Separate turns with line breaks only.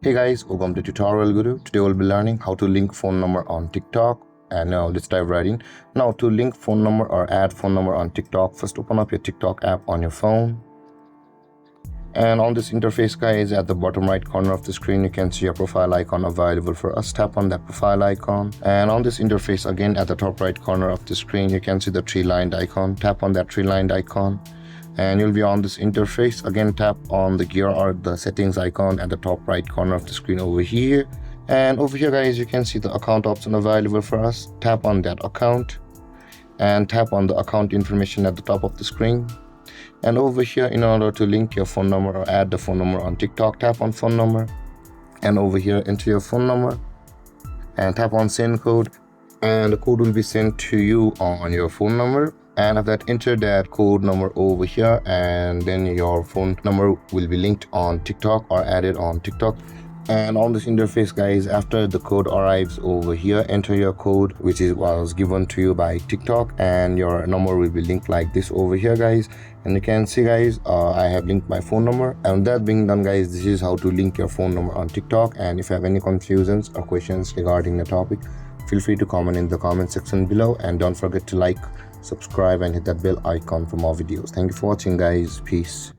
Hey guys, welcome to Tutorial Guru. Today we'll be learning how to link phone number on TikTok. And now let's dive right in. Now to link phone number or add phone number on TikTok, first open up your TikTok app on your phone. And on this interface guys, at the bottom right corner of the screen, you can see a profile icon available for us. Tap on that profile icon. And on this interface again, at the top right corner of the screen, you can see the three-lined icon. Tap on that three-lined icon. And you'll be on this interface. Again, tap on the gear or the settings icon at the top right corner of the screen over here. And over here guys, you can see the account option available for us. Tap on that account and tap on the account information at the top of the screen. And over here, in order to link your phone number or add the phone number on TikTok, tap on phone number, and over here enter your phone number and tap on send code, and the code will be sent to you on your phone number. And after that, enter that code number over here, and then your phone number will be linked on TikTok or added on TikTok. And on this interface guys, after the code arrives over here, enter your code which was given to you by TikTok, and your number will be linked like this over here guys. And you can see guys, I have linked my phone number. And that being done guys, this is how to link your phone number on TikTok. And if you have any confusions or questions regarding the topic, feel free to comment in the comment section below, and don't forget to like, subscribe and hit that bell icon for more videos. Thank you for watching guys. Peace.